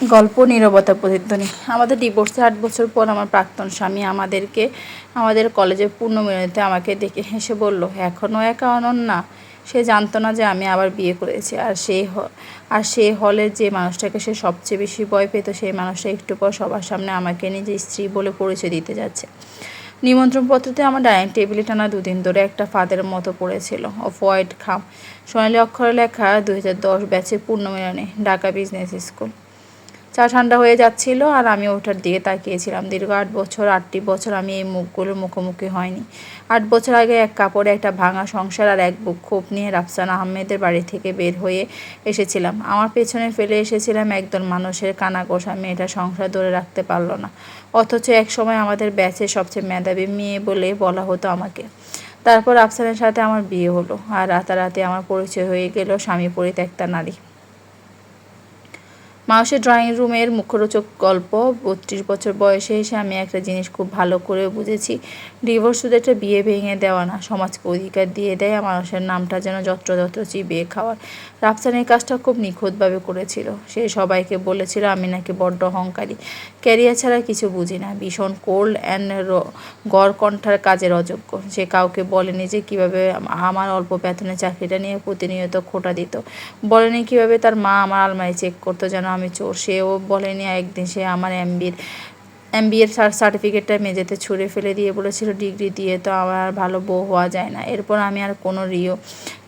গল্প নীরবতা প্রতিধ্বনি। আমাদের ডিভোর্সে 8 বছর পর আমার প্রাক্তন স্বামী আমাদের কলেজের পূর্ণমিলনীতে আমাকে দেখে হেসে বলল, এখনও একা অনন্যা। সে জানতো না যে আমি আবার বিয়ে করেছি। আর সেই হলে যে মানুষটাকে সে সবচেয়ে বেশি ভয় পেত, সেই মানুষটা একটু পর সবার সামনে আমাকে নিজের স্ত্রী বলে পরিচয় দিতে যাচ্ছে। নিমন্ত্রণপত্রতে আমার ডাইনিং টেবিলে টানা 2 দিন ধরে একটা ফাঁদের মতো পড়েছিল। অফ হোয়াইট খাম সোনালি অক্ষরে লেখা 2010 ব্যাচের পূর্ণমিলনী, ঢাকা বিজনেস স্কুল। চা ঠান্ডা হয়ে যাচ্ছিল আর আমি ওটার দিকে তাকিয়েছিলাম। দীর্ঘ 8টি বছর আমি এই মুখগুলোর মুখোমুখি হয়নি। 8 বছর আগে এক কাপড়ে একটা ভাঙা সংসার আর এক বুক ক্ষোভ নিয়ে রাফসান আহমেদের বাড়ি থেকে বের হয়ে এসেছিলাম। আমার পেছনে ফেলে এসেছিলাম একদল মানুষের কানাঘোষা। মেয়েটা সংসার ধরে রাখতে পারল না, অথচ এক সময় আমাদের ব্যাচের সবচেয়ে মেধাবী মেয়ে বলে বলা হতো আমাকে। তারপর রাফসানের সাথে আমার বিয়ে হলো, আর রাতারাতি আমার পরিচয় হয়ে গেল স্বামী পরিত্যক্তা নারী। মানুষের ড্রয়িং রুমের মুখরোচক গল্প। 32 বছর বয়সে এসে আমি একটা জিনিস খুব ভালো করে বুঝেছি, ডিভোর্স শুধু একটা বিয়ে ভেঙে দেওয়া না, সমাজকে অধিকার দিয়ে দেয় মানুষের নামটা যেন যত্রতত্র চিবিয়ে খাওয়ার। রাফসানের কাজটা খুব নিখুঁতভাবে করেছিল। সে সবাইকে বলেছিল আমি নাকি বড্ড অহংকারী, ক্যারিয়ার ছাড়া কিছু বুঝি না, ভীষণ কোল্ড অ্যান্ড গড় কণ্ঠার কাজের অযোগ্য। সে কাউকে বলেনি যে কীভাবে আমার অল্প বেতনের চাকরিটা নিয়ে প্রতিনিয়ত খোঁটা দিত, বলেনি কীভাবে তার মা আমার আলমারি চেক করতো যেন আমি চোর। সেও বলেনি একদিন সে আমার এমবিএর সার্টিফিকেটটা মেঝেতে ছুঁড়ে ফেলে দিয়ে বলেছিল, ডিগ্রি দিয়ে তো আমার ভালো বউ হওয়া যায় না। এরপর আমি আর কোনো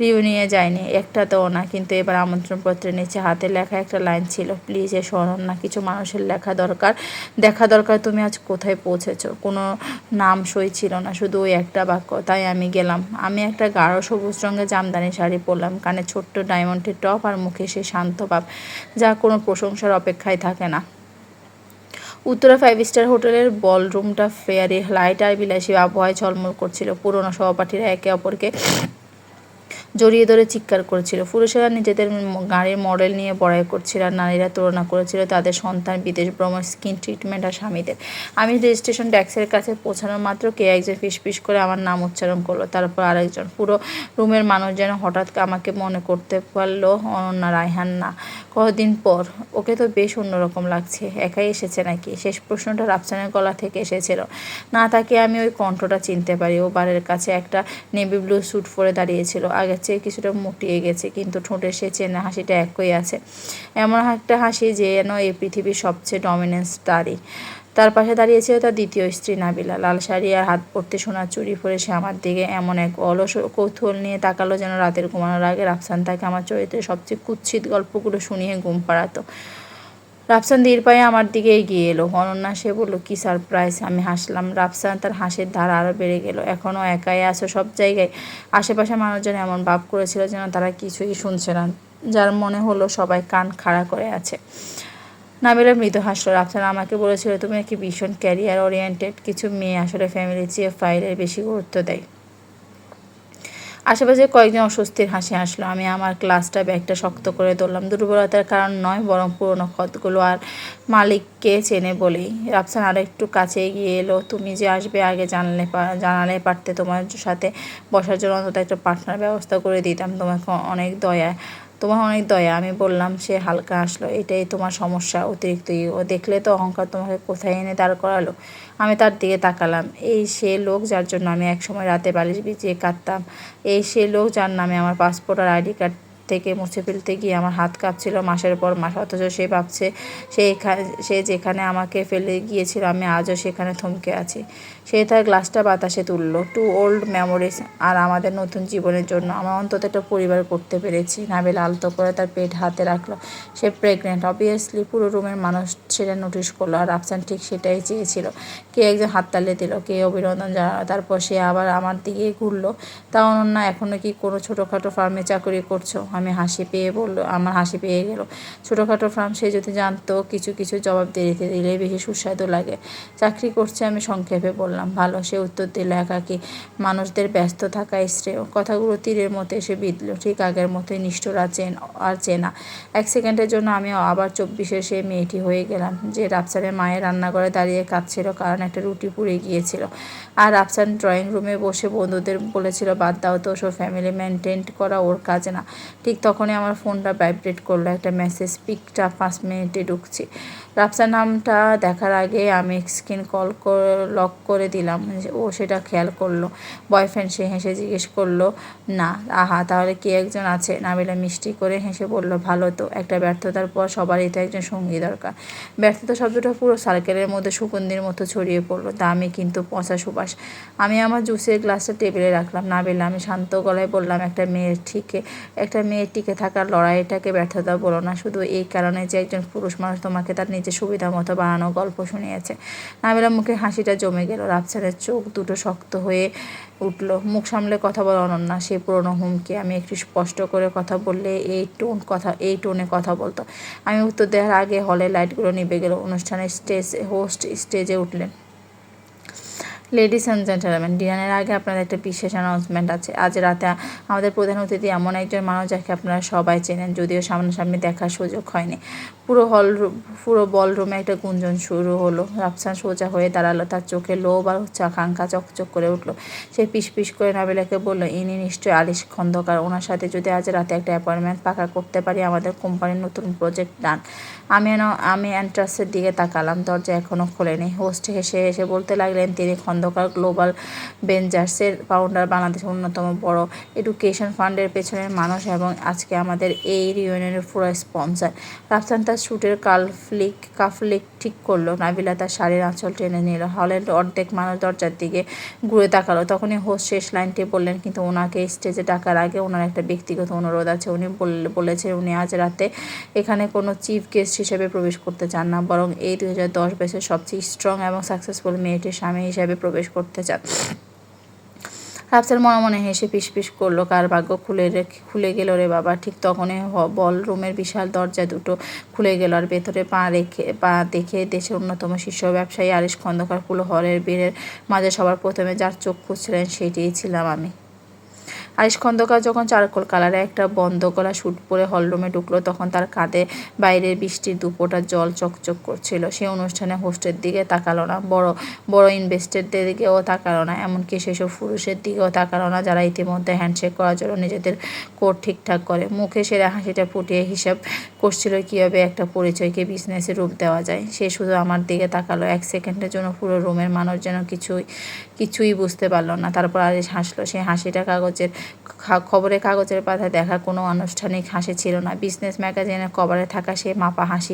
রিউনিয়নে যাইনি, একটাতেও না। কিন্তু এবার আমন্ত্রণপত্রের নিচে হাতে লেখা একটা লাইন ছিল, প্লিজ এসো অনন্যা, কিছু মানুষের দেখা দরকার তুমি আজ কোথায় পৌঁছেছো। কোনো নাম সই ছিল না, শুধু ওই একটা বাক্য। তাই আমি গেলাম। আমি একটা গাঢ় সবুজ রঙের জামদানি শাড়ি পরলাম, কানে ছোট্ট ডায়মন্ডের টপ আর মুখে সে শান্ত ভাব যা কোনো প্রশংসার অপেক্ষায় থাকে না। উত্তরা 5 স্টার হোটেলের বলরুমটা ফেয়ারি লাইট আর বিলাসী আবহাওয়ায় ঝলমল করছিল। পুরনো সহপাঠীরা একে অপরকে জড়িয়ে ধরে চিৎকার করেছিল। পুরুষেরা নিজেদের গাড়ির মডেল নিয়ে বড়াই করছিল, আর নারীরা তুলনা করেছিল তাদের সন্তান, বিদেশ ভ্রমণ, স্কিন ট্রিটমেন্ট আর স্বামীদের। আমি রেজিস্ট্রেশন ডেস্কের কাছে পৌঁছানোর মাত্র কে একজন ফিসফিস করে আমার নাম উচ্চারণ করলো, তারপর আরেকজন। পুরো রুমের মানুষ যেন হঠাৎ আমাকে মনে করতে পারলো অনন্যা রায়হান না। কতদিন পর, ওকে তো বেশ অন্যরকম লাগছে। একাই এসেছে নাকি? শেষ প্রশ্নটা রাফসানের গলা থেকে এসেছিল। না, তাকে আমি ওই কণ্ঠটা চিনতে পারি। ও বারের কাছে একটা নেভি ব্লু স্যুট পরে দাঁড়িয়েছিল, আগের চেয়ে কিছুটা মুটিয়ে গেছে, কিন্তু ঠোঁটের সে চেনা হাসিটা একই আছে। এমন একটা হাসি যেন এই পৃথিবীর সবচেয়ে ডমিনেন্স তারই। তার পাশে দাঁড়িয়েছিল তার দ্বিতীয় স্ত্রী নাবিলা। লাল শাড়ি আর হাত ভর্তি সোনার চুড়ি পরে সে আমার দিকে এমন এক অলস কৌতূহল নিয়ে তাকালো যেন রাতের ঘুমানোর আগে রাফসান তাকে আমার চরিত্রের সবচেয়ে কুৎসিত গল্পগুলো শুনিয়ে ঘুম পাড়াতো। রাফসান ধীর পায়ে আমার দিকে এগিয়ে এলো। অনন্যা, সে বলল, কি সারপ্রাইজ। আমি হাসলাম। রাফসান, তার হাসির ধার আরও বেড়ে গেল। এখনও একাই আছো সব জায়গায়? আশেপাশে মানুষজন এমন ভাব করেছিল যেন তারা কিছুই শুনছে না, যার মনে হলো সবাই কান খাড়া করে আছে। নাবিলা মৃদু হাসল। রাফসান আমাকে বলেছিল তুমি নাকি ভীষণ ক্যারিয়ার ওরিয়েন্টেড। কিছু মেয়ে আসলে ফ্যামিলির চেয়ে ফাইলের বেশি গুরুত্ব দেয়। আশেপাশে কয়েকজন অস্বস্তির হাসি আসলো। আমি আমার ব্যাগটা শক্ত করে ধরলাম। দুর্বলতার কারণ নয়, বরং পুরনো ক্ষতগুলো আর মালিককে চেনে বলেই। রাফসান আরও একটু কাছে এগিয়ে এলো। তুমি যে আসবে আগে জানালে পারতে, তোমার সাথে বসার জন্য অন্তত একটা পার্টনার ব্যবস্থা করে দিতাম। তোমার অনেক দয়া। আমি বললাম। সে হালকা হাসলো। এটাই তোমার সমস্যা, অতিরিক্ত ইগো। দেখলে তো অহংকার তোমাকে কোথায় এনে দাঁড় করালো। আমি তার দিকে তাকালাম। এই সে লোক যার জন্য আমি একসময় রাতে বালিশ বিছিয়ে কাঁদতাম। এই সে লোক যার নামে আমার পাসপোর্ট আর আইডি কার্ড থেকে মুছে ফেলতে গিয়ে আমার হাত কাঁপছিল মাসের পর মাস। অথচ সে ভাবছে সে যেখানে আমাকে ফেলে গিয়েছিল আমি আজও সেখানে থমকে আছি। সে তার গ্লাসটা বাতাসে তুলল। টু ওল্ড মেমোরিজ, আর আমাদের নতুন জীবনের জন্য আমরা অন্তত একটা পরিবার করতে পেরেছি। নাবিলা আলতো করে তার পেট হাতে রাখলো। সে প্রেগনেন্ট, অবভিয়াসলি। পুরো রুমের মানুষ সেটা নোটিশ করলো, আর রাফসান ঠিক সেটাই চেয়েছিল। কে একজন হাততালি দিল, কে অভিনন্দন জানালো। তারপর সে আবার আমার দিকে ঘুরলো। তা অনন্যা, এখনও কি কোনো ছোটোখাটো ফার্মে চাকরি করছো? আমার হাসি পেয়ে গেল। ছোটোখাটো ফার্ম, সে যদি জানতো। কিছু জবাব দেরিতে দিলেই বেশি সুস্বাদু লাগে। চাকরি করছে, আমি সংক্ষেপে বললাম। ভালো, সে উত্তর দিল। একাকী মানুষদের ব্যস্ত থাকাই শ্রেয়। কথাগুলো তীরের মতো এসে বিঁধল, ঠিক আগের মতোই নিষ্ঠুর আর চেনা। এক সেকেন্ডের জন্য আমি আবার 24-এর সেই মেয়েটি হয়ে গেলাম, যে রাফসানের মায়ের রান্নাঘরে দাঁড়িয়ে কাঁদছিল কারণ একটা রুটি পুড়ে গিয়েছিল, আর রাফসান ড্রয়িং রুমে বসে বন্ধুদের বলেছিল, বাদ দাও তো, ওসব ফ্যামিলি মেনটেন করা ওর কাজ না। ঠিক তখনই আমার ফোনটা ভাইব্রেট করলো, একটা মেসেজ, পিকটা 5 মিনিটে ঢুকছি। রাফসান নামটা দেখার আগে আমি স্ক্রিন কল লক করে দিলাম। ও সেটা খেয়াল করলো। বয়ফ্রেন্ড, সে হেসে জিজ্ঞেস করলো, না? আহা, তাহলে কি একজন আছে? নাবিলা মিষ্টি করে হেসে বলল, ভালো তো, একটা ব্যর্থতার পর সবারই তো একজন সঙ্গী দরকার। ব্যর্থতা শব্দটা পুরো সার্কেলের মধ্যে সুগন্ধির মতো ছড়িয়ে পড়লো, দামি কিন্তু পচা সুবাস। আমি আমার জুসের গ্লাসটা টেবিলে রাখলাম। নাবিলা, আমি শান্ত গলায় বললাম, একটা মেয়ের টিকে থাকার লড়াইটাকে ব্যর্থতা বলো না, শুধু এই কারণে যে একজন পুরুষ মানুষ তোমাকে তার নিজের সুবিধা মতো বানানো গল্প শুনিয়েছে। নাবিলার মুখে হাসিটা জমে গেল। রাফসানের চোখ দুটো শক্ত হয়ে উঠল। মুখ সামলে কথা বলা অনন্যা, সেই পুরনো হুমকি। আমি একটু স্পষ্ট করে কথা বললে এই টোনে কথা বলতো। আমি উত্তর দেওয়ার আগে হলের লাইটগুলো নিভে গেল। অনুষ্ঠানের হোস্ট স্টেজে উঠলেন। লেডিস অ্যান্ড জেন্টলম্যান, ডিনারের আগে আপনাদের একটা বিশেষ অ্যানাউন্সমেন্ট আছে। আজ রাতে আমাদের প্রধান অতিথি এমন একজন মানুষ যাকে আপনারা সবাই চেনেন, যদিও সামনাসামনি দেখার সুযোগ হয়নি। পুরো বলরুমে একটা গুঞ্জন শুরু হলো। রাফসান সোজা হয়ে দাঁড়ালো, তার চোখে লোভ আর উচ্চাকাঙ্ক্ষা চকচক করে উঠল। সে পিস করে নাবিলাকে বলল, ইনি নিশ্চয়ই আরিশ খন্দকার। ওনার সাথে যদি আজ রাতে একটা অ্যাপয়েন্টমেন্ট পাকা করতে পারি, আমাদের কোম্পানির নতুন প্রজেক্ট ডান। আমি এন্ট্রান্সের দিকে তাকালাম, দরজা এখনও খোলেনি। হোস্ট হেসে হেসে বলতে লাগলেন, তিনি খন্দকার গ্লোবাল ভেঞ্চার্সের ফাউন্ডার, বাংলাদেশের অন্যতম বড় এডুকেশন ফান্ডের পেছনের মানুষ এবং আজকে আমাদের এই রিউনিয়নের পুরো স্পন্সর। রাফসান তার স্যুটের কাফলিক ঠিক করলো। নাবিলা তার শাড়ির আঁচল টেনে নিল। হলের অর্ধেক মানুষ দরজার দিকে ঘুরে তাকালো। তখনই হোস্ট শেষ লাইনটি বললেন, কিন্তু ওনাকে স্টেজে ডাকার আগে ওনার একটা ব্যক্তিগত অনুরোধ আছে। উনি বলেছেন উনি আজ রাতে এখানে কোনো চিফ গেস্ট হিসেবে প্রবেশ করতে চান না, বরং এই 2010 ব্যাচের সবচেয়ে স্ট্রং এবং সাকসেসফুল মেয়েটির স্বামী হিসেবে প্রবেশ করতে চান। রাফসান মনে মনে হেসে পিস করলো, কার ভাগ্য খুলে গেল রে বাবা। ঠিক তখনই বল রুমের বিশাল দরজা দুটো খুলে গেল, আর ভেতরে পা দেখে দেশের অন্যতম শীর্ষ ব্যবসায়ী আরিশ খন্দকার পুরো হলের ভিড়ের মাঝে সবার প্রথমে যার চোখ খুঁজছিলেন সেটিই ছিলাম আমি। আরিশ খন্দকার যখন চারকোল কালারে একটা বন্ধ গলা স্যুট পরে হলরুমে ঢুকলো, তখন তার কাঁধে বাইরের বৃষ্টির দুপোটা জল চকচক করছিল। সে অনুষ্ঠানে হোস্টের দিকে তাকালো না, বড় ইনভেস্টরদের দিকেও তাকালো না, এমনকি সেসব পুরুষের দিকেও তাকালো না যারা ইতিমধ্যে হ্যান্ডশেক করার জন্য নিজেদের কোট ঠিকঠাক করে। মুখে সেরা হাসিটা ফুটিয়ে হিসাব করছিল কীভাবে একটা পরিচয়কে বিজনেসে রূপ দেওয়া যায়। সে শুধু আমার দিকে তাকালো। 1 সেকেন্ডের জন্য পুরো রুমের মানুষ যেন কিছুই বুঝতে পারলো না। তারপর আরিশ হাসলো। সে হাসিটা খবরের কাগজের পাতায় দেখা কোনো আনুষ্ঠানিক হাসি ছিল না। বিজনেস ম্যাগাজিনের কভারে থাকা সে মাপা হাসি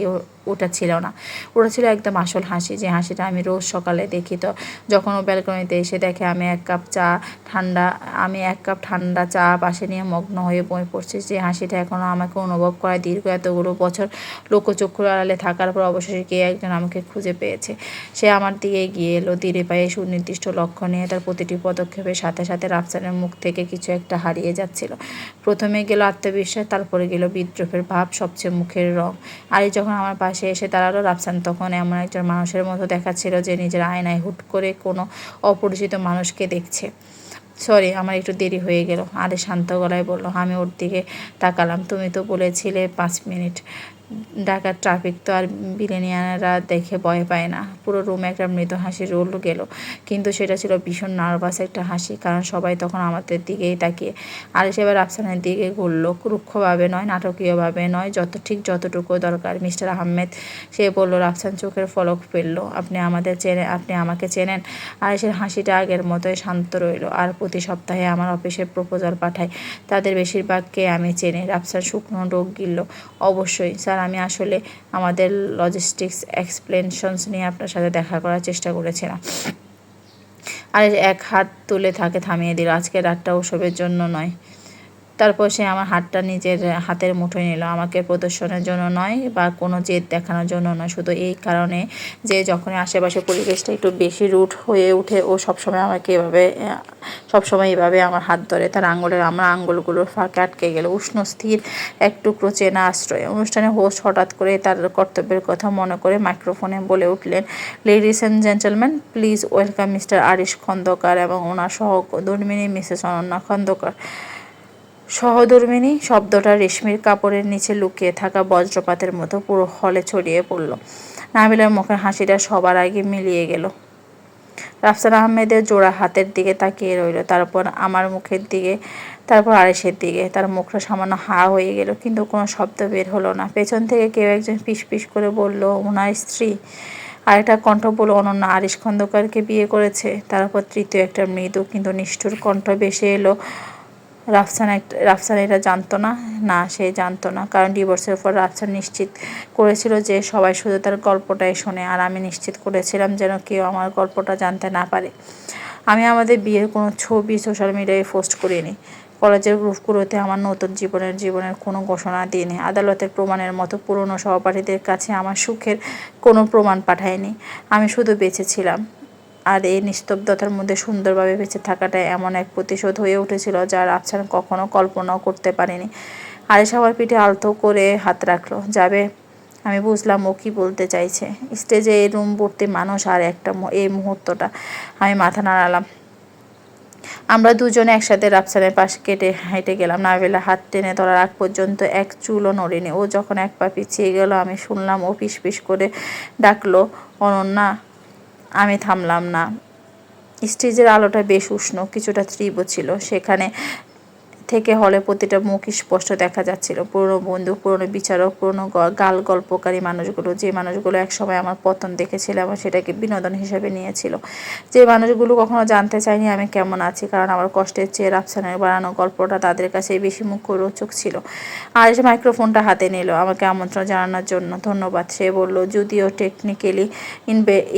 ওটা ছিল না। ওটা ছিল একদম আসল হাসি, যে হাসিটা আমি রোজ সকালে দেখি। তো যখন ও ব্যালকনিতে এসে দেখে আমি এক কাপ ঠান্ডা চা পাশে নিয়ে মগ্ন হয়ে বই পড়ছি, যে হাসিটা এখনও আমাকে অনুভব করায় দীর্ঘ এতগুলো বছর লোকচক্ষুর আড়ালে থাকার পর অবশেষে কে একজন আমাকে খুঁজে পেয়েছে। সে আমার দিকে এগিয়ে এলো, ধীরে পায়ে সুনির্দিষ্ট লক্ষ্য নিয়ে। তার প্রতিটি পদক্ষেপের সাথে সাথে রাফসানের মুখ থেকে কিছু একটা হারিয়ে যাচ্ছিল। প্রথমে গেল আত্মবিশ্বাস, তারপরে গেল বিদ্রোহের ভাব, সবচেয়ে মুখের রং। আরিশ যখন আমার পাশে এসে দাঁড়ালো, রাফসান তখন এমন একজন মানুষের মতো দেখাচ্ছিল যে নিজের আয়নায় হুট করে কোনো অপরিচিত মানুষকে দেখছে। সরি, আমার একটু দেরি হয়ে গেল, আরিশ শান্ত গলায় বলল। আমি ওর দিকে তাকালাম। তুমি তো বলেছিলে 5 মিনিট। ঢাকার ট্রাফিক তো আর বিলেনিয়াররা দেখে ভয় পায় না। পুরো রুমে একটা মৃদু হাসি রোল গেল, কিন্তু সেটা ছিল ভীষণ নার্ভাস একটা হাসি, কারণ সবাই তখন আমাদের দিকেই তাকিয়ে। আরিশ এবার রাফসানের দিকে ঘুরল, রুক্ষভাবে নয়, নাটকীয়ভাবে নয়, যতটুকু দরকার। মিস্টার আহমেদ, সে বলল। রাফসান চোখের পলক ফেলল। আপনি আমাকে চেনেন? আরিশের হাসিটা আগের মতোই শান্ত রইল। আর প্রতি সপ্তাহে আমার অফিসে প্রপোজাল পাঠায়, তাদের বেশিরভাগকে আমি চিনি। রাফসান শুকনো ঢোক গিলল। অবশ্যই স্যার, আমি আসলে আমাদের লজিস্টিক্স এক্সপ্লেনেশনস নিয়ে আপনার সাথে দেখা করার চেষ্টা করেছিলাম। আর এক হাত তুলে তাকে থামিয়ে দিল। আজকের রাতটা ওসবের জন্য নয়। তারপর সে আমার হাতটা নিজের হাতের মুঠোয় নিল। আমাকে প্রদর্শনের জন্য নয় বা কোনো জেদ দেখানোর জন্য নয়, শুধু এই কারণে যে যখনই আশেপাশে পরিবেশটা একটু বেশি রুড হয়ে ওঠে, ও সবসময় এভাবে আমার হাত ধরে। তার আমার আঙ্গুলগুলোর ফাঁকে আটকে গেল উষ্ণ স্থির এক টুকরো চেনা আশ্রয়। অনুষ্ঠানে হোস্ট হঠাৎ করে তার কর্তব্যের কথা মনে করে মাইক্রোফোনে বলে উঠলেন, ladies and gentleman, please welcome mister Arish Khandakar এবং ওনার সহধর্মিণী মিসেস অনন্যা খন্দকার। সহধর্মিণী শব্দটা রেশমির কাপড়ের নিচে লুকিয়ে থাকা বজ্রপাতের মতো পুরো হলে ছড়িয়ে পড়ল। নাবিলার মুখের হাসিটা সবার আগে মিলিয়ে গেল। রাফসান আহমেদের জোড়া হাতের দিকে তাকিয়ে রইল, তারপর আমার মুখের দিকে, তারপর আরিশের দিকে। তার মুখটা সামান্য হা হয়ে গেল, কিন্তু কোনো শব্দ বের হলো না। পেছন থেকে কেউ একজন পিস করে বলল, ওনার স্ত্রী। আরেকটা কণ্ঠ বলল, অনন্যা আরিশ খন্দকারকে বিয়ে করেছে। তারপর তৃতীয় একটা মৃদু কিন্তু নিষ্ঠুর কণ্ঠ ভেসে এলো, রাফসান এটা জানতো না। না, সে জানতো না, কারণ ডিভোর্সের পর রাফসান নিশ্চিত করেছিল যে সবাই শুধু তার গল্পটাই শোনে, আর আমি নিশ্চিত করেছিলাম যেন কেউ আমার গল্পটা জানতে না পারে। আমি আমাদের বিয়ের কোনো ছবি সোশ্যাল মিডিয়ায় পোস্ট করিনি। কলেজের গ্রুপগুলোতে আমার নতুন জীবনের কোনো ঘোষণা দিইনি। আদালতের প্রমাণের মতো পুরনো সহপাঠীদের কাছে আমার সুখের কোনো প্রমাণ পাঠাইনি। আমি শুধু বেঁচে ছিলাম, আর এই নিস্তব্ধতার মধ্যে সুন্দরভাবে বেঁচে থাকাটা এমন এক প্রতিশোধ হয়ে উঠেছিল যা রাফসান কখনো কল্পনাও করতে পারেনি। আরিশ আমার পিঠে আলতো করে হাত রাখলো। যাবে? আমি বুঝলাম ও কি বলতে চাইছে। স্টেজে এই রুম ভর্তি মানুষ, আর এই মুহূর্তটা। আমি মাথা নাড়ালাম। আমরা দুজনে একসাথে রাফসানের পাশে হেঁটে গেলাম। নাবিলা হাত টেনে ধরার আগ পর্যন্ত এক চুলও নড়েনি। ও যখন এক পা পিছিয়ে গেল, আমি শুনলাম ও পিস করে ডাকলো, অনন্যা। আমি থামলাম না। স্টেজের আলোটা বেশ উষ্ণ, কিছুটা তীব্র ছিল। সেখানে থেকে হলে প্রতিটা মুখ স্পষ্ট দেখা যাচ্ছিল। পুরনো বন্ধু, পুরনো বিচারক, পুরনো গল্পকারী মানুষগুলো, যে মানুষগুলো একসময় আমার পতন দেখেছিল এবং সেটাকে বিনোদন হিসেবে নিয়েছিল। যে মানুষগুলো কখনো জানতে চায়নি আমি কেমন আছি, কারণ আমার কষ্টের চেয়ে রাফসানের বানানো গল্পটা তাদের কাছে বেশি মুখরোচক ছিল। আর এসে মাইক্রোফোনটা হাতে নিল আমাকে আমন্ত্রণ জানানোর জন্য। ধন্যবাদ, সে বলল। যদিও টেকনিক্যালি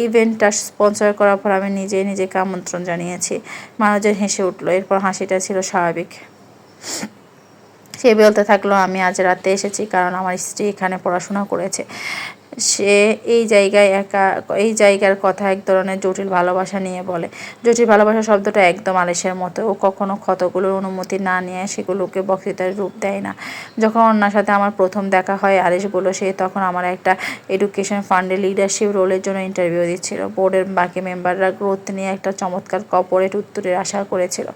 ইভেন্টটা স্পন্সর করার পর আমি নিজেকে আমন্ত্রণ জানিয়েছি। মানুষজন হেসে উঠল। এরপর হাসিটা ছিল স্বাভাবিক। সে বলতে থাকলো, আমি আজ রাতে এসেছি কারণ আমার স্ত্রী এখানে পড়াশোনা করেছে। সে এই জায়গার কথা এক ধরনের জটিল ভালোবাসা নিয়ে বলে। জটিল ভালোবাসা শব্দটা একদম আলিশের মতো। ও কখনো ক্ষতগুলোর অনুমতি না নিয়ে সেগুলোকে বক্তৃতার রূপ দেয় না। যখন অন্যার সাথে আমার প্রথম দেখা হয়, আলিশ বলল সে তখন আমার একটা এডুকেশন ফান্ডে লিডারশিপ রোলের জন্য ইন্টারভিউ দিচ্ছিল। বোর্ডের বাকি মেম্বাররা গ্রোথ নিয়ে একটা চমৎকার কর্পোরেট উত্তরের আশা করেছিল।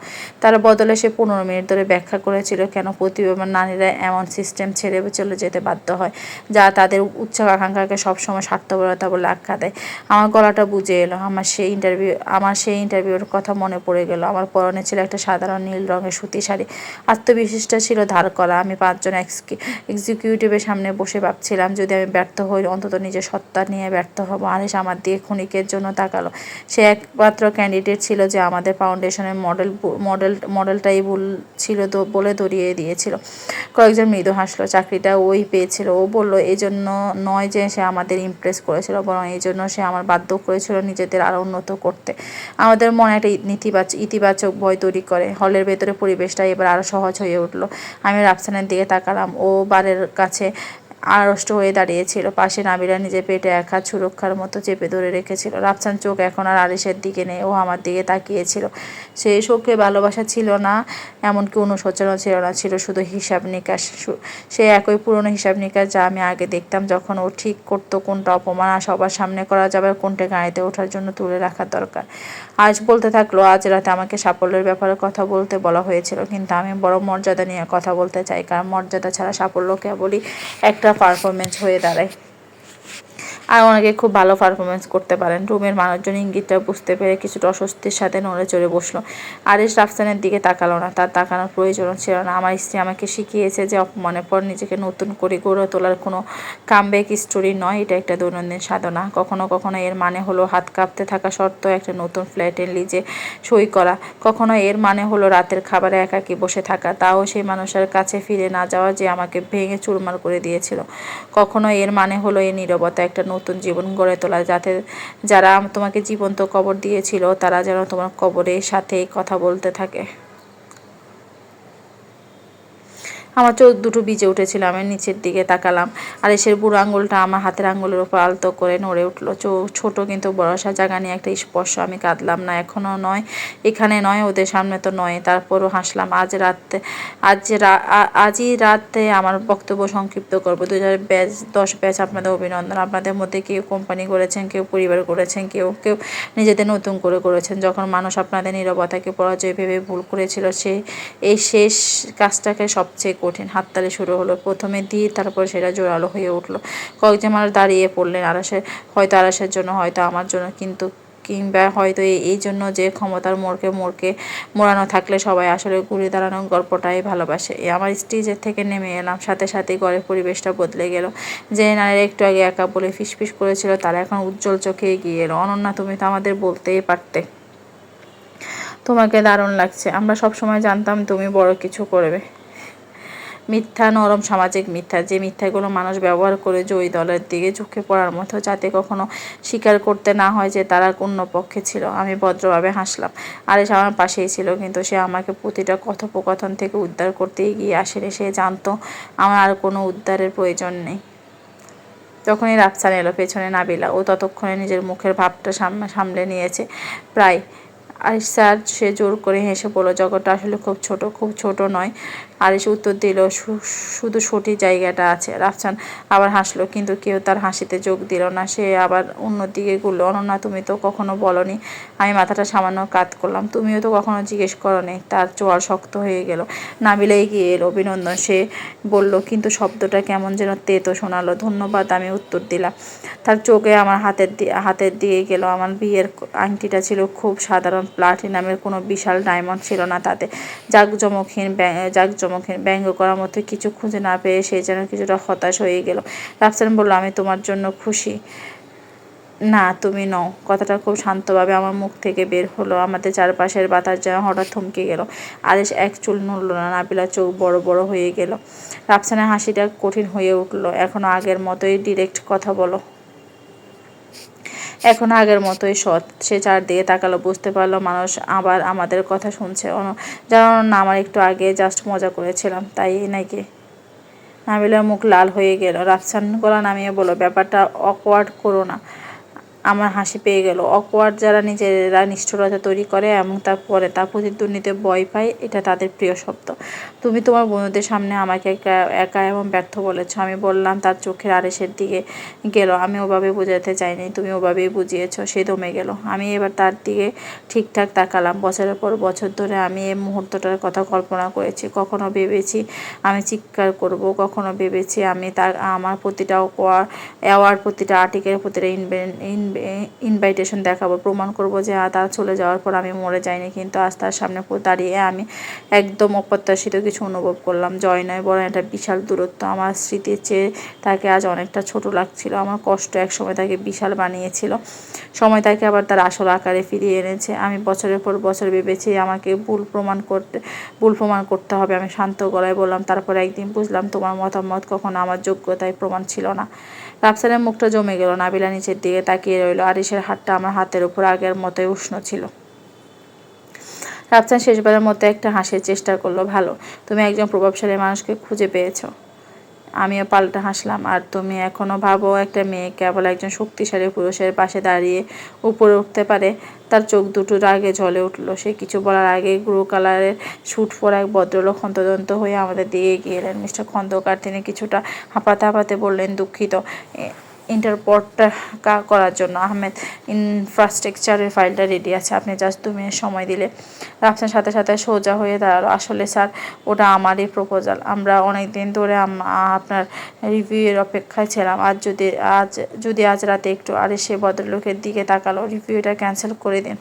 তার বদলে সে 15 মিনিট ধরে ব্যাখ্যা করেছিল কেন প্রতিভাবান নারীরা এমন সিস্টেম ছেড়ে চলে যেতে বাধ্য হয় যা তাদের উচ্চ আকাঙ্ক্ষাকে সবসময় স্বার্থপরতা বলে আখ্যা দেয়। আমার গলাটা বুঝে এলো। আমার সেই ইন্টারভিউর কথা মনে পড়ে গেল। আমার পরনে ছিল একটা সাধারণ নীল রঙের সুতি শাড়ি। আত্মবিশ্বাসটা ছিল ধার করা। আমি 5 জন এক্সিকিউটিভের সামনে বসে ভাবছিলাম, যদি আমি ব্যর্থ হই, অন্তত নিজের সত্তা নিয়ে ব্যর্থ হব। আরিশ আমার দিকে ক্ষণিকের জন্য তাকালো। সে একমাত্র ক্যান্ডিডেট ছিল যে আমাদের ফাউন্ডেশনের মডেলটাই ভুল ছিল বলে ধরিয়ে দিয়েছিল। কয়েকজন মৃদু হাসলো। চাকরিটা ওই পেয়েছিল। ও বলল, এই জন্য নয় যে সে আমাদের ইমপ্রেস করেছিল, বরং এই জন্য সে আমার বাধ্য করেছিল নিজেদের আরও উন্নত করতে। আমাদের মনে একটা ইতিবাচক ভয় তৈরি করে। হলের ভেতরে পরিবেশটা এবার আরও সহজ হয়ে উঠল। আমি রাফসানের দিকে তাকালাম। ও বারের কাছে আড়ষ্ট হয়ে দাঁড়িয়েছিল। পাশে নাবিলা নিজের পেটে এক হাত সুরক্ষার মতো চেপে ধরে রেখেছিল। রাফসান চোখ এখন আর আরিশের দিকে নেই, ও আমার দিকে তাকিয়েছিল। সেই চোখে ভালোবাসা ছিল না, এমনকি অনুশোচনা ছিল না, ছিল শুধু হিসাব নিকাশ। সে একই পুরনো হিসাব নিকাশ যা আমি আগে দেখতাম, যখন ও ঠিক করতো কোনটা অপমান আর সবার সামনে করা যাবে, কোনটা গাড়িতে ওঠার জন্য তুলে রাখার দরকার। আজ বলতে থাকলো, আজ রাতে আমাকে সাফল্যের ব্যাপারে কথা বলতে বলা হয়েছিল, কিন্তু আমি বড় মর্যাদা নিয়ে কথা বলতে চাই, কারণ মর্যাদা ছাড়া সাফল্য কেবলই একটা পারফরমেন্স হয়ে দাঁড়ায়। আর অনেকে খুব ভালো পারফরমেন্স করতে পারেন। রুমের মানুষজন ইঙ্গিতটা বুঝতে পেরে কিছুটা অস্বস্তির সাথে নড়ে চড়ে বসলো। আরিশ রাফসানের দিকে তাকালো না, তার তাকানোর প্রয়োজনও ছিল না। আমার স্ত্রী আমাকে শিখিয়েছে যে অপমানের পর নিজেকে নতুন করে গড়ে তোলার কোনো কামব্যাক স্টোরি নয়, এটা একটা দৈনন্দিন সাধনা। কখনো কখনো এর মানে হলো হাত কাঁপতে থাকা সত্ত্বেও একটা নতুন ফ্ল্যাটের লিজে সই করা। কখনো এর মানে হলো রাতের খাবারে একাকী বসে থাকা, তাও সেই মানুষের কাছে ফিরে না যাওয়া যে আমাকে ভেঙে চুরমার করে দিয়েছিল। কখনো এর মানে হলো এই নীরবতা, একটা নতুন জীবন গড়ে তোলা, যাতে যারা তোমাকে জীবন্ত কবর দিয়েছিল তারা যেন তোমার কবরের সাথে কথা বলতে থাকে। আমার চোখ দুটো ভিজে উঠেছিল। আমি নিচের দিকে তাকালাম। আরিশের বুড়ো আঙুলটা আমার হাতের আঙুলের উপর আলতো করে নড়ে উঠলো। ছোট কিন্তু ভরসা জাগা নিয়ে একটা স্পর্শ। আমি কাঁদলাম না, এখনো নয়, এখানে নয়, ওদের সামনে তো নয়। তারপরও হাসলাম। আজই রাতে আমার বক্তব্য সংক্ষিপ্ত করবো। 2010 ব্যাচ আপনাদের অভিনন্দন। আপনাদের মধ্যে কেউ কোম্পানি করেছেন, কেউ পরিবার করেছেন, কেউ নিজেদের নতুন করে করেছেন। যখন মানুষ আপনাদের নীরবতাকে পরাজয় ভেবে ভুল করেছিল, এই শেষ কাজটাকে সবচেয়ে কঠিন। হাততালি শুরু হলো। প্রথমে ধীর, তারপর সেটা জোরালো হয়ে উঠলো। কয়েকজন মানুষ দাঁড়িয়ে পড়লেন। হয়তো আরাসের জন্য, হয়তো আমার জন্য, কিন্তু কিংবা হয়তো এই জন্য যে ক্ষমতার মোড়কে মোড়ানো থাকলে সবাই আসলে ঘুরে দাঁড়ানোর গল্পটাই ভালোবাসে। আমার স্টেজের থেকে নেমে এলাম, সাথে সাথে ঘরের পরিবেশটা বদলে গেল। যে নারীরা একটু আগে একা বলে ফিসফিস করেছিল তারা এখন উজ্জ্বল চোখে এগিয়ে এলো। অনন্যা, তুমি তো আমাদের বলতেই পারতে তোমাকে দারুণ লাগছে। আমরা সবসময় জানতাম তুমি বড় কিছু করবে। মিথ্যা, নরম সামাজিক মিথ্যা, যে মিথ্যাগুলো মানুষ ব্যবহার করে জয়ী দলের দিকে ঝুঁকে পড়ার মতো, যাতে কখনো স্বীকার করতে না হয় যে তারা অন্য পক্ষে ছিল। আমি ভদ্রভাবে হাসলাম। আরিশ আমার পাশেই ছিল, কিন্তু সে আমাকে প্রতিটা কথোপকথন থেকে উদ্ধার করতে এগিয়ে আসেনি। সে জানতো আমার আর কোনো উদ্ধারের প্রয়োজন নেই। তখনই রাফসান এলো, পেছনে নাবিলা। ও ততক্ষণে নিজের মুখের ভাবটা সামলে নিয়েছে প্রায়। আরিশ স্যার, সে জোর করে হেসে বলল, জগৎটা আসলে খুব ছোট নয়। আরিশ উত্তর দিল, শুধু সঠিক জায়গাটা আছে। রাফসান আবার হাসলো, কিন্তু কেউ তার হাসিতে যোগ দিল না। সে আবার অন্যদিকে ঘুরল। অনন্যা, তুমি তো কখনো বলনি। আমি মাথাটা সামান্য কাত করলাম। তুমিও তো কখনো জিজ্ঞেস করনি। তার চোয়াল শক্ত হয়ে গেল। নাবিলা এগিয়ে এলো। অভিনন্দন, সে বলল, কিন্তু শব্দটা কেমন যেন তেতো শোনালো। ধন্যবাদ, আমি উত্তর দিলাম। তার চোখে আমার হাতের দিয়ে গেল। আমার বিয়ের আংটিটা ছিল খুব সাধারণ প্লাটিনামের, কোনো বিশাল ডায়মন্ড ছিল না তাতে। জাঁকজমকহীন ব্যঙ্গ করার মতো কিছু খুঁজে না পেয়ে সে যেন কিছুটা হতাশ হয়ে গেল। রাফসান বলল, আমি তোমার জন্য খুশি। না, তুমি নও। কথাটা খুব শান্তভাবে আমার মুখ থেকে বের হলো। আমাদের চারপাশের বাতাস যেন হঠাৎ থমকে গেল। আরিশ এক চুল নড়ল না। নাবিলার চোখ বড় বড় হয়ে গেল। রাফসানের হাসিটা কঠিন হয়ে উঠল। এখনো আগের মতোই ডিরেক্ট কথা বলো, এখন আগের মতোই সৎ। সে চারদিকে তাকালো, বুঝতে পারলো মানুষ আবার আমাদের কথা শুনছে। জানো না, আমার একটু আগে জাস্ট মজা করেছিলাম, তাই নাকি? নাবিলার মুখ লাল হয়ে গেল। রাফসান গলা নামিয়ে বলল, ব্যাপারটা অকওয়ার্ড করো না। আমার হাসি পেয়ে গেল। অকওয়ার্ড যারা নিজেরা নিষ্ঠুরতা তৈরি করে এবং তারপরে তা প্রতিদ্বন্দ্বিতে ভয় পায়, এটা তাদের প্রিয় শব্দ। তুমি তোমার বন্ধুদের সামনে আমাকে একা এবং ব্যর্থ বলেছ। আমি বললাম। তার চোখের আরিশের দিকে গেল। আমি ওভাবে বোঝাতে চাইনি, তুমি ওভাবেই বুঝিয়েছ। সে দমে গেল। আমি এবার তার দিকে ঠিকঠাক তাকালাম। বছরের পর বছর ধরে আমি এই মুহূর্তটার কথা কল্পনা করেছি। কখনো ভেবেছি আমি চিৎকার করব, কখনো ভেবেছি আমি আমার প্রতিটা অ্যাওয়ার্ড, প্রতিটা আর্টিকেল, প্রতিটা ইনভাইটেশন দেখাবো, প্রমাণ করবো যে তার চলে যাওয়ার পর আমি মরে যাইনি। কিন্তু আজ তার সামনে দাঁড়িয়ে আমি একদম অপ্রত্যাশিত কিছু অনুভব করলাম। জয় নয়, বরং একটা বিশাল দূরত্ব। আমার স্মৃতির চেয়ে তাকে আজ অনেকটা ছোট লাগছিল। আমার কষ্ট একসময় তাকে বিশাল বানিয়েছিল, সময় তাকে আবার তার আসল আকারে ফিরিয়ে এনেছে। আমি বছরের পর বছর ভেবেছি আমাকে ভুল প্রমাণ করতে হবে। আমি শান্ত গলায় বললাম, তারপর একদিন বুঝলাম তোমার মতামত কখনো আমার যোগ্যতায় প্রমাণ ছিল না। রাফসানের মুখটা জমে গেল। নাবিলা নিচের দিকে তাকিয়ে রইল। আরিশের হাতটা আমার হাতের উপর আগের মতোই উষ্ণ ছিল। রাফসান শেষবারের মতো একটা হাসির চেষ্টা করলো। ভালো, তুমি একজন প্রভাবশালী মানুষকে খুঁজে পেয়েছো। আমিও পাল্টা হাসলাম। আর তুমি এখনো ভাবো একটা মেয়ে কেবল একজন শক্তিশালী পুরুষের পাশে দাঁড়িয়ে উপরে উঠতে পারে? তার চোখ দুটো রাগে জ্বলে উঠল। সে কিছু বলার আগে গ্রো কালারের স্যুট পরা এক ভদ্রলোক হন্তদন্ত হয়ে আমাদের দিকে এগিয়ে এলেন। মিস্টার খন্দকার, তিনি কিছুটা হাঁপাতে বললেন, দুঃখিত, ইন্টারপোর্টটা করার জন্য আহমেদ ইনফ্রাস্ট্রাকচারের ফাইলটা রেডি আছে, আপনি জাস্ট 2 মিনিট সময় দিলে। রাফসান সাথে সাথে সোজা হয়ে দাঁড়ালো। আসলে স্যার, ওটা আমারই প্রপোজাল। আমরা অনেক দিন ধরে আপনার রিভিউয়ের অপেক্ষায় ছিলাম। যদি আজ রাতে একটু। আরে সে ভদ্রলোকের দিকে তাকালো। রিভিউটা ক্যান্সেল করে দিন।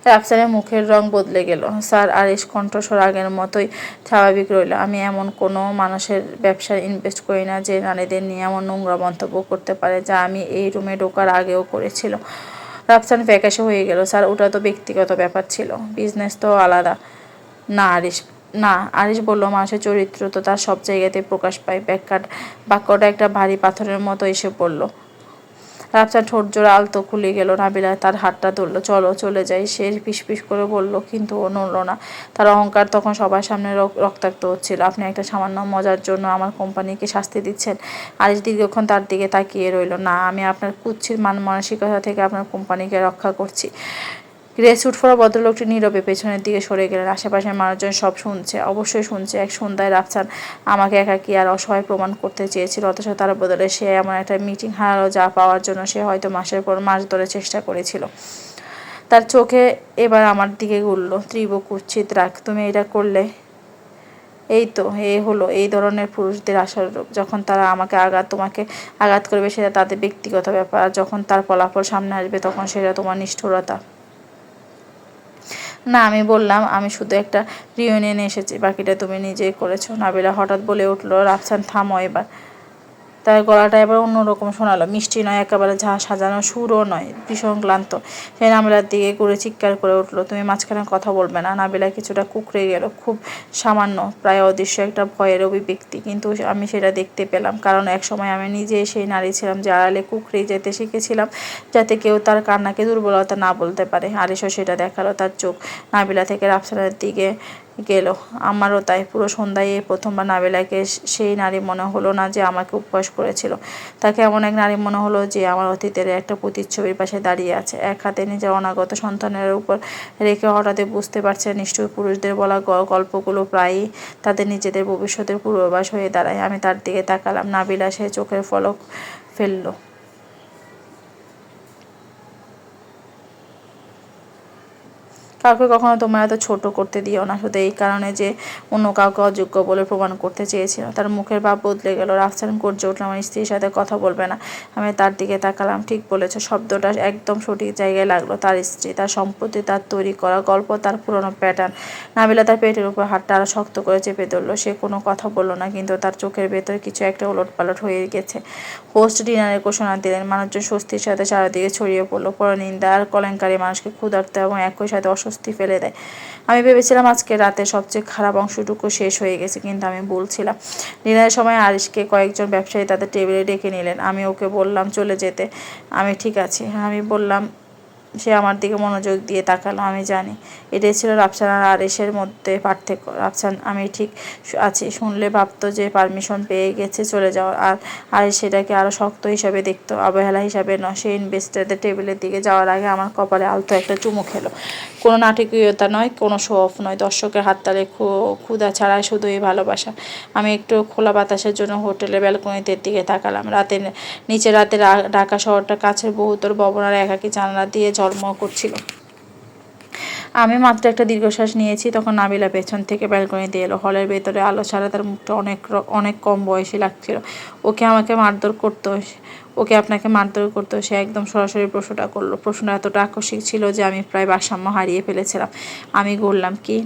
রাফসানের মুখের রং বদলে গেল। স্যার, আরিশ কণ্ঠস্বর আগের মতোই স্বাভাবিক রইল। আমি এমন কোনো মানুষের ব্যবসায় ইনভেস্ট করি না যে নারীদের নিয়ে এমন নোংরা মন্তব্য করতে পারে, যা আমি এই রুমে ঢোকার আগেও করেছিল। রাফসান ফ্যাকাশে হয়ে গেল। স্যার, ওটা তো ব্যক্তিগত ব্যাপার ছিল, বিজনেস তো আলাদা। না, আরিশ বলল, মানুষের চরিত্র তো তার সব জায়গাতেই প্রকাশ পায়। বাক্যটা একটা ভারী পাথরের মতো এসে পড়ল। রাফসান ঠোঁট জোড়া আলতো খুলে গেল। নাবিলা তার হাতটা ধরল। চলো, চলে যাই, সে ফিসফিস করে বলল, কিন্তু ও নড়ল না। তার অহংকার তখন সবার সামনে রক্তাক্ত হচ্ছিল। আপনি একটা সামান্য মজার জন্য আমার কোম্পানিকে শাস্তি দিচ্ছেন? আরিশ দীর্ঘক্ষণ তার দিকে তাকিয়ে রইল। না, আমি আপনার কুৎসিত মানসিকতা থেকে আপনার কোম্পানিকে রক্ষা করছি। গ্রে স্যুট পরা ভদ্রলোকটি নীরবে পেছনের দিকে সরে গেলেন। আশেপাশের মানুষজন সব শুনছে, অবশ্যই শুনছে। এক সন্ধ্যায় রাফসান আমাকে একাকী আর অসহায় প্রমাণ করতে চেয়েছিল, অথচ তার বদলে সে এমন একটা মিটিং হারালো যা পাওয়ার জন্য সে হয়তো মাসের পর মাস ধরে চেষ্টা করেছিল। তার চোখে এবার আমার দিকে ঘুরল তীব্র কুৎসিত রাগ। তুমি এটা করলে? এই তো হলো এই ধরনের পুরুষদের আশারূপ। যখন তারা তোমাকে আঘাত করবে সেটা তাদের ব্যক্তিগত ব্যাপার, আর যখন তার ফলাফল সামনে আসবে তখন সেটা তোমার নিষ্ঠুরতা। না, আমি বললাম, আমি শুধু একটা রিউনিয়নে এসেছি, বাকিটা তুমি নিজেই করেছো। নাবিলা হঠাৎ বলে উঠলো, রাফসান থামো এবার। তার গলাটা এবার অন্যরকম শোনালো, মিষ্টি নয়, একেবারে সাজানো সুরও নয়, ভীষণ ক্লান্ত। সে নাবিলার দিকে ঘুরে চিৎকার করে উঠলো, তুমি মাঝখানে কথা বলবে না। নাবিলা কিছুটা কুঁকড়ে গেল, খুব সামান্য, প্রায় অদৃশ্য একটা ভয়ের অভিব্যক্তি, কিন্তু আমি সেটা দেখতে পেলাম, কারণ একসময় আমি নিজে সেই নারী ছিলাম যে আড়ালে কুঁকড়ে যেতে শিখেছিলাম, যাতে কেউ তার কান্নাকে দুর্বলতা না বলতে পারে। আরিশও সেটা দেখালো, তার চোখ নাবিলা থেকে রাফসানের দিকে গেল। আমারও তাই। পুরো সন্ধ্যায় এই প্রথমবার নাবিলাকে সেই নারী মনে হলো না যে আমাকে উপহাস করেছিল, তাকে এমন এক নারী মনে হলো যে আমার অতীতের একটা প্রতিচ্ছবির পাশে দাঁড়িয়ে আছে, এক হাতে নিজের অনাগত সন্তানের উপর রেখে। হঠাৎ বুঝতে পারছে নিষ্ঠুর পুরুষদের বলা গল্পগুলো প্রায়ই তাদের নিজেদের ভবিষ্যতের পূর্বাভাস হয়ে দাঁড়ায়। আমি তার দিকে তাকালাম। নাবিলা সে চোখের পলক ফেললো। কাউকে কখনো তোমার এত ছোট করতে দিও না, শুধু এই কারণে যে অন্য কাউকে অযোগ্য বলে প্রমাণ করতে চেয়েছিল। তার মুখের ভাব বদলে গেল। রাফসান গর্জে উঠল, আমার স্ত্রীর সাথে কথা বলবে না। আমি তার দিকে তাকালাম। ঠিক বলেছ, শব্দটা একদম সঠিক জায়গায় লাগলো। তার স্ত্রী, তার সম্পত্তি, তার তৈরি করা গল্প, তার পুরনো প্যাটার্ন। নাবিলা তার পেটের উপর হাতটা আরো শক্ত করে চেপে ধরলো। সে কোনো কথা বলল না, কিন্তু তার চোখের ভেতরে কিছু একটা ওলটপালট হয়ে গেছে। হোস্ট ডিনারের ঘোষণা দিলেন। মানুষজন স্বস্তির সাথে চারিদিকে ছড়িয়ে পড়লো। পরনিন্দা আর কেলেঙ্কারি মানুষকে ক্ষুধার্ত এবং একই সাথে অস্বস্তি ফেলে দেয়। আমি ভেবেছিলাম আজকে রাতে সবচেয়ে খারাপ অংশটুকু শেষ হয়ে গেছে, কিন্তু আমি বলছিলাম। ডিনারের সময় আরিশকে কয়েকজন ব্যবসায়ী তাদের টেবিলে ডেকে নিলেন। আমি ওকে বললাম চলে যেতে। আমি ঠিক আছি, আমি বললাম। সে আমার দিকে মনোযোগ দিয়ে তাকালো। আমি জানি এটাই ছিল রাফসান আর আরিশের মধ্যে পার্থক্য। রাফসান আমি ঠিক আছি শুনলে ভাবতো যে পারমিশন পেয়ে গেছে চলে যাওয়ার, আর আরিশ সেটাকে আরো শক্ত হিসাবে দেখতো, অবহেলা হিসাবে নয়। সে ইনভেস্টরদের টেবিলের দিকে যাওয়ার আগে আমার কপালে আলতো একটা চুমু খেলো। কোনো নাটকীয়তা নয়, কোনো শো অফ নয়, দর্শকের হাততালি, ক্ষুধা ছাড়াই শুধু এই ভালোবাসা। আমি একটু খোলা বাতাসের জন্য হোটেলের ব্যালকনিতে দিকে তাকালাম। নিচে রাতের ঢাকা শহরটা কাছের বহুতল ভবন আর একাকী জানালা দিয়ে ঝলমল করছিল। আমি মাত্র একটা দীর্ঘশ্বাস নিয়েছি, তখন নাবিলা পেছন থেকে ব্যালকনিতে এলো। হলের ভেতরে আলো ছাড়া তার মুখটা অনেক কম বয়সী লাগছিল। ওকে আপনাকে মারধর করতো? সে একদম সরাসরি প্রশ্নটা করলো। প্রশ্নটা এতটা আকস্মিক ছিল যে আমি প্রায় ভারসাম্য হারিয়ে ফেলেছিলাম। আমি বললাম, কি?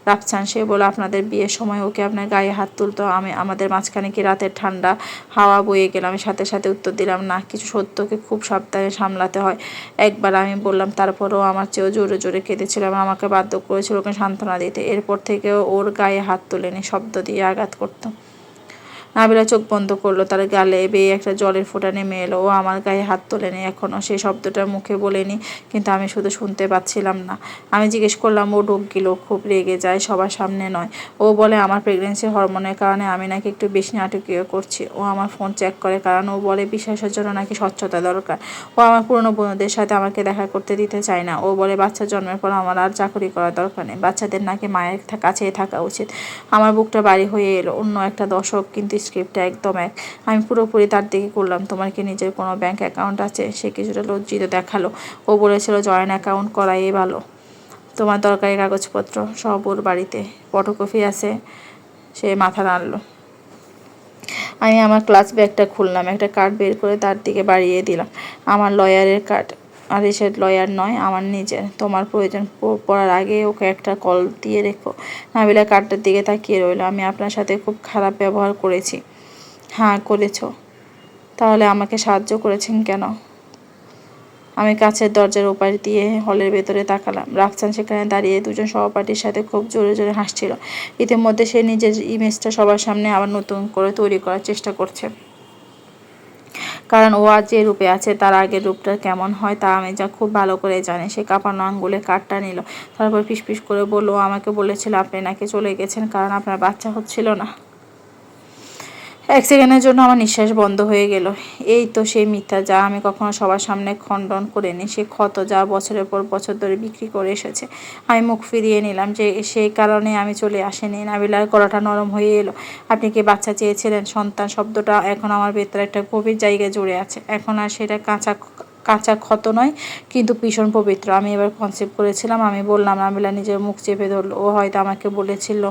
রাফসান সে বলে আপনাদের বিয়ের সময় ওকে আপনার গায়ে হাত তুলতো? আমাদের মাঝখানে কি রাতের ঠান্ডা হাওয়া বয়ে গেল? আমি সাথে সাথে উত্তর দিলাম, না, কিছু সত্যকে খুব সাবধানে সামলাতে হয়। একবার আমি বললাম, তারপরেও আমার চেয়েও জোরে জোরে কেঁদেছিল এবং আমাকে বাধ্য করেছিল ওকে সান্ত্বনা দিতে। এরপর থেকে ওর গায়ে হাত তুলেনি, শব্দ দিয়ে আঘাত করতো। নাবিলা চোখ বন্ধ করলো। তার গালে বেয়ে একটা জলের ফোঁটা নেমে এলো। ও আমার গায়ে হাত তোলেনি এখনো, সেই শব্দটা মুখে বলেনি, কিন্তু আমি শুধু শুনতে পাচ্ছিলাম না। আমি জিজ্ঞেস করলাম, ও ডোক খুব রেগে যায়, সবার সামনে নয়। ও বলে আমার প্রেগনেন্সি হরমোনের কারণে আমি নাকি একটু বেশি নাটকীয় করছি। ও আমার ফোন চেক করে, কারণ ও বলে বিশ্বাসের জন্য নাকি স্বচ্ছতা দরকার। ও আমার পুরনো বন্ধুদের সাথে আমাকে দেখা করতে দিতে চায় না। ও বলে বাচ্চা জন্মের পর আমার আর চাকরি করার দরকার নেই, বাচ্চাদের নাকি মায়ের কাছেই থাকা উচিত। আমার বুকটা ভারী হয়ে এলো। অন্য একটা দশক, কিন্তু স্ক্রিপ্টটা একদম এক। আমি পুরোপুরি তার দিকে করলাম। তোমার কি নিজের কোনো ব্যাংক অ্যাকাউন্ট আছে? সে কিছুটা লজ্জিত দেখালো। ও বলেছিল জয়েন্ট অ্যাকাউন্ট করাই ভালো। তোমার দরকারি কাগজপত্র সব ওর বাড়িতে, ফটোকপি আছে। সে মাথা নাড়ল। আমি আমার ক্লাস ব্যাগটা খুললাম, একটা কার্ড বের করে তার দিকে বাড়িয়ে দিলাম। আমার লয়ারের কার্ড। আরিশের লয়ার নয়, আমার নিজের। তোমার প্রয়োজন পড়ার আগে ওকে একটা কল দিয়ে রেখো। নাবিলা কার্ডটার দিকে তাকিয়ে রইল। আমি আপনার সাথে খুব খারাপ ব্যবহার করেছি। হ্যাঁ, করেছো। তাহলে আমাকে সাহায্য করেছেন কেন? আমি কাছের দরজার ওপাশ দিয়ে হলের ভেতরে তাকালাম। রাফসান সেখানে দাঁড়িয়ে দুজন সহপাঠীর সাথে খুব জোরে জোরে হাসছিল। ইতিমধ্যে সে নিজের ইমেজটা সবার সামনে আবার নতুন করে তৈরি করার চেষ্টা করছে, কারণ ও আজ যে রূপে আছে তার আগের রূপটা কেমন হয় তা আমি খুব ভালো করে জানি। সে কাঁপানো আঙ্গুলে কার্ডটা নিল, তারপর ফিসফিস করে বলল, ও আমাকে বলেছিল আপনি নাকি চলে গেছেন কারণ আপনার বাচ্চা হচ্ছিল না। এক সেকেন্ডের জন্য আমার নিঃশ্বাস বন্ধ হয়ে গেল। এই তো সেই মিথ্যা, যা আমি কখনো সবার সামনে খণ্ডন করিনি, সে ক্ষত যা বছরের পর বছর ধরে বিক্রি করে এসেছে। আমি মুখ ফিরিয়ে নিলাম, যে সেই কারণে আমি চলে আসিনি। নাবিলার গলাটা নরম হয়ে এলো। আপনি কি বাচ্চা চেয়েছিলেন? সন্তান শব্দটা এখন আমার ভেতরে একটা গভীর জায়গায় জুড়ে আছে। এখন আর সেটা কাঁচা ক্ষত নয়, কিন্তু ভীষণ পবিত্র। আমি এবার কনসেপ্ট করেছিলাম। আমি বললাম। নাবিলা নিজের মুখ চেপে ধরলো। ও হয়তো আমাকে বলেছিল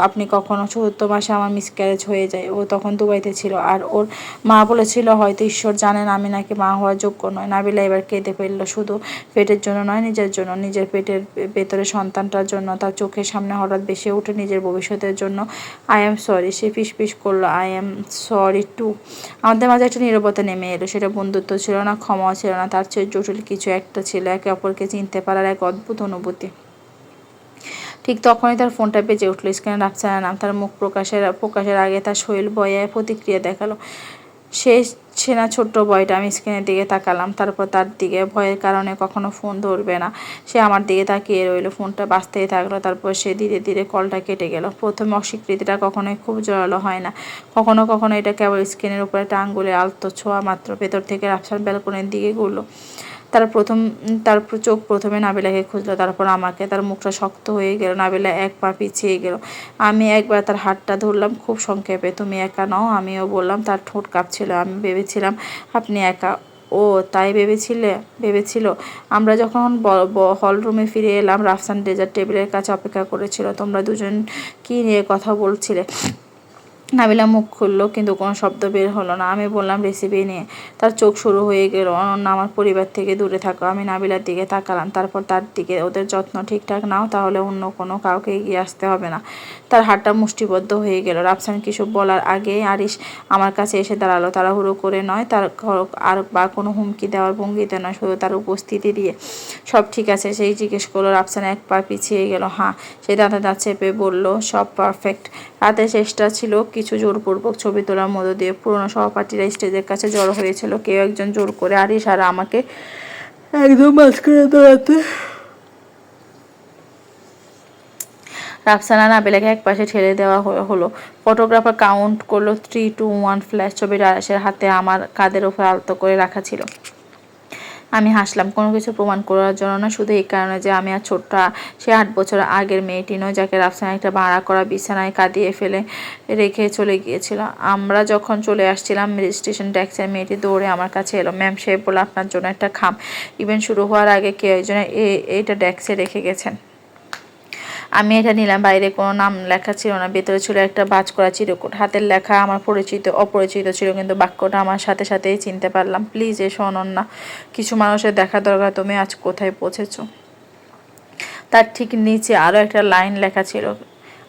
আপনি কখনো 4th মাসে আমার মিসক্যারেজ হয়ে যায়। ও তখন দুবাইতে ছিল আর ওর মা বলেছিল হয়তো ঈশ্বর জানেন আমি নাকি মা হওয়ার যোগ্য নয়। নাবিলা এবার কেঁদে ফেলল, শুধু পেটের জন্য নয়, নিজের জন্য, নিজের পেটের ভেতরে সন্তানটার জন্য। তার চোখের সামনে হঠাৎ ভেসে ওঠে নিজের ভবিষ্যতের জন্য। আই এম সরি, সে ফিসফিস করলো, আই এম সরি টু। আমাদের মাঝে একটা নীরবতা নেমে এলো। সেটা বন্ধুত্ব ছিল না, ক্ষমাও ছিল না, তার চেয়ে জটিল কিছু একটা ছিল, একে অপরকে চিনতে পারার এক অদ্ভুত অনুভূতি। ঠিক তখনই তার ফোনটা বেজে উঠল। স্ক্রিনে রাফসানের নাম। তার মুখ প্রকাশের আগে তার শরীর ভয়ে প্রতিক্রিয়া দেখালো। সে ছেনা ছোট্ট বয়টা। আমি স্ক্রিনের দিকে তাকালাম, তারপর তার দিকে। ভয়ের কারণে কখনো ফোন ধরবে না, সে আমার দিকে তাকিয়ে রইল। ফোনটা বাজতেই থাকলো, তারপর সে ধীরে ধীরে কলটা কেটে গেল। প্রথম অস্বীকৃতিটা কখনোই খুব জোরালো হয় না, কখনো কখনো এটা কেবল স্ক্রিনের উপর একটা আঙ্গুলের আলতো ছোঁয়া মাত্র। ভেতর থেকে রাফসান ব্যালকনির দিকে ঘুরল। তার চোখ প্রথমে নাবিলাকে খুঁজলো, তারপর আমাকে। তার মুখটা শক্ত হয়ে গেল। নাবিলা এক পা পিছিয়ে গেল। আমি একবার তার হাতটা ধরলাম, খুব সংক্ষেপে। তুমি একা নও, আমিও বললাম। তার ঠোঁট কাঁপছিল। আমি ভেবেছিলাম আপনি একা। ও তাই ভেবেছিল। আমরা যখন হল রুমে ফিরে এলাম, রাফসান ডেজার্ট টেবিলের কাছে অপেক্ষা করেছিল। তোমরা দুজন কি নিয়ে কথা বলছিলে? নাবিলা মুখ খুললো, কিন্তু কোনো শব্দ বের হলো না। আমি বললাম রেসিপি নিয়ে। তার চোখ শুরু হয়ে গেল। অনন্যা, আমার পরিবার থেকে দূরে থাকো। আমি নাবিলার দিকে তাকালাম, তারপর তার দিকে। ওদের যত্ন ঠিকঠাক নাও, তাহলে অন্য কোনো কাউকে এগিয়ে আসতে হবে না। তার হাতটা মুষ্টিবদ্ধ হয়ে গেল। রাফসান কিছু বলার আগে আরিশ আমার কাছে এসে দাঁড়ালো, তাড়াহুড়ো করে নয়, তার আর বা কোনো হুমকি দেওয়ার ভঙ্গিতে নয়, শুধু তার উপস্থিতি দিয়ে। সব ঠিক আছে? সেই জিজ্ঞেস করলো। রাফসান এক পা পিছিয়ে গেল। হ্যাঁ, সে দাঁতে দাঁত চেপে বলল, সব পারফেক্ট। রাতের শেষটা ছিল কিছু জোরপূর্বক ছবি তোলার মধ্য দিয়ে। পুরনো সহপাঠীরা স্টেজের কাছে জড়ো হয়েছিল। কেউ একজন জোর করে আরিশ আর আমাকে একদম মাঝখানে দাঁড়াতে। রাফসানা নাবিলাকে একপাশে ঠেলে দেওয়া হলো। ফটোগ্রাফার কাউন্ট করলো 3, 2, 1 ফ্ল্যাশ। ছবিটা আরিশের হাতে আমার কাঁধের উপর আলতো করে রাখা ছিল। আমি হাসলাম, কোনো কিছু প্রমাণ করার জন্য না, শুধু এই কারণে যে আমি আর ছোট্ট সে 8 বছর আগের মেয়েটি নয়, যাকে রাফসান একটা ভাড়া করা বিছানায় কাঁদিয়ে ফেলে রেখে চলে গিয়েছিল। আমরা যখন চলে আসছিলাম, রেজিস্ট্রেশন ট্যাক্সের মেয়েটি দৌড়ে আমার কাছে এলো। ম্যাম, সে বলে আপনার জন্য একটা খাম। ইভেন্ট শুরু হওয়ার আগে কেউ একজন এইটা ট্যাক্সে রেখে গেছেন। আমি এটা নিলাম। বাইরে কোনো নাম লেখা ছিল না, ভেতরে ছিল একটা ভাঁজ করা চিরকুট। হাতের লেখা আমার অপরিচিত ছিল, কিন্তু বাক্যটা আমার সাথে সাথেই চিনতে পারলাম। প্লিজ এসো অনন্যা, কিছু মানুষের দেখা দরকার। তুমি আজ কোথায় পৌঁছেছো? তার ঠিক নিচে আরও একটা লাইন লেখা ছিল,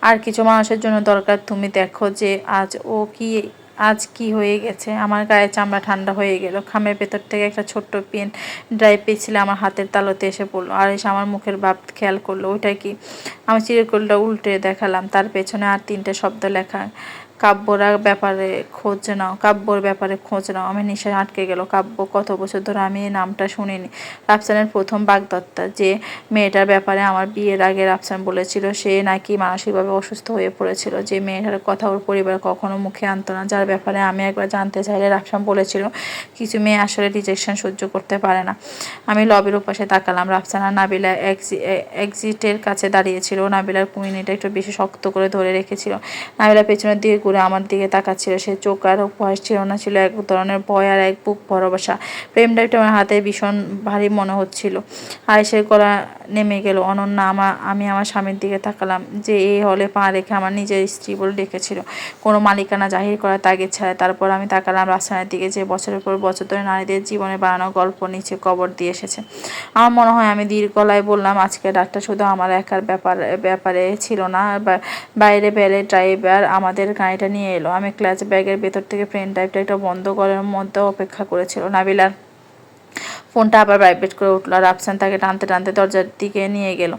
আর কিছু মানুষের জন্য দরকার। তুমি দেখো যে আজ কি হয়ে গেছে। আমার গায়ে চামড়া ঠান্ডা হয়ে গেল। খামের ভেতর থেকে একটা ছোট্ট পেন ড্রাইভ পেয়েছিল আমার হাতের তালুতে এসে পড়লো। আর এসে আমার মুখের ভাব খেয়াল করলো। ওইটা কি? আমি চিরকুটটা উল্টে দেখালাম। তার পেছনে আর 3টে শব্দ লেখা, কাব্যর ব্যাপারে খোঁজ নাও। আমি নিঃশ্বাস আটকে গেল। কাব্য? কত বছর ধরে আমি এই নামটা শুনিনি। রাফসানের প্রথম বাগদত্তা, যে মেয়েটার ব্যাপারে আমার বিয়ের আগে রাফসান বলেছিল সে নাকি মানসিকভাবে অসুস্থ হয়ে পড়েছিল, যে মেয়েটার কথা ওর পরিবার কখনো মুখে আনতো না, যার ব্যাপারে আমি একবার জানতে চাইলে রাফসান বলেছিল কিছু মেয়ে আসলে রিজেকশন সহ্য করতে পারে না। আমি লবির ওপাশে তাকালাম। রাফসান আর নাবিলা এক্সিটের কাছে দাঁড়িয়েছিল। নাবিলার কুইনিটা একটু বেশি শক্ত করে ধরে রেখেছিল। নাবিলা পেছনের দিকে ঘুরে আমার দিকে তাকাচ্ছিল। সে চোখ আর উপহাস ছিল না, ছিল এক ধরনের ভয় আর এক বুক ভরসা। প্রেম ডাইভটা আমার হাতে ভীষণ ভারী মনে হচ্ছিল। আয়েশের গলা নেমে গেল। অনন্যা, আমি আমার স্বামীর দিকে তাকালাম, যে এই হলে পা রেখে আমার নিজের স্ত্রী বলে ডেকেছিল, কোনো মালিকানা জাহির করার তাগিদ ছাড়া। তারপর আমি তাকালাম রাফসানের দিকে, যে বছরের পর বছর ধরে নারীদের জীবনে বানানো গল্প নিচে কবর দিয়ে এসেছে। আমার মনে হয় আমি দীর্ঘ গলায় বললাম, আজকের রাতটা শুধু আমার একার ব্যাপারে ছিল না। বাইরে বেলে ড্রাইভার আমাদের গাড়িটা নিয়ে এলো। আমি ক্লাচ ব্যাগের ভেতর থেকে পেন ড্রাইভটা একটা বন্ধ ঘরের মধ্যে অপেক্ষা করেছিল। নাবিলার ফোনটা আবার ভাইব্রেট করে উঠলো। রাফসান তাকে টানতে টানতে দরজার দিকে নিয়ে গেল।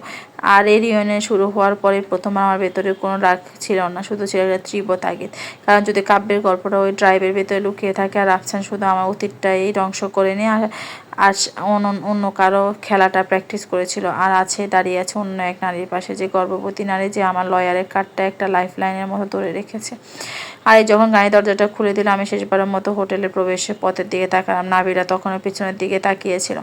আর এই রিউনিয়ন শুরু হওয়ার পরে প্রথম আমার ভেতরে কোনো রাগ ছিল না, শুধু ছিল একটা তীব্র তাগিদ। কারণ যদি কাব্যের গল্পটা ওই ড্রাইভের ভেতরে লুকিয়ে থাকে, আর রাফসান শুধু আমার অতীতটাই ধ্বংস করে নিয়ে আর অন্য কারো খেলাটা প্র্যাকটিস করেছিল, আর দাঁড়িয়ে আছে অন্য এক নারীর পাশে, যে গর্ভবতী নারী, যে আমার লয়ারের কার্ডটা একটা লাইফ লাইনের মতো ধরে রেখেছে। আর যখন গাড়ি দরজাটা খুলে দিল, আমি শেষবারের মতো হোটেলের প্রবেশের পথের দিকে তাকালাম। নাবিলা তখনও পিছনের দিকে তাকিয়েছিল।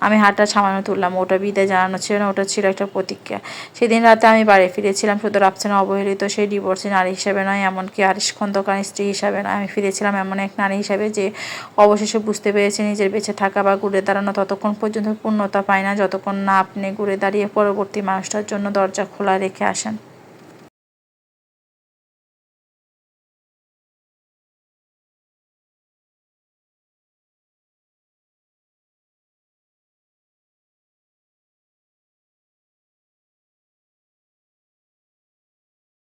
আমি হাতটা সামান্য তুললাম। ওটা বিদায় জানানো ছিল না, ওটা ছিল একটা প্রতিক্রিয়া। সেদিন রাতে আমি বাড়ি ফিরেছিলাম শুধু রাফসানের অবহেলিত সেই ডিভোর্সি নারী হিসেবে নয়, এমনকি আরিশ খন্দকার স্ত্রী হিসাবে নয়। আমি ফিরেছিলাম এমন এক নারী হিসাবে, যে অবশেষে বুঝতে পেরেছে নিজের বেঁচে থাকা বা ঘুরে দাঁড়ানো ততক্ষণ পর্যন্ত পূর্ণতা পায় না, যতক্ষণ না আপনি ঘুরে দাঁড়িয়ে পরবর্তী মানুষটার জন্য দরজা খোলা রেখে আসেন।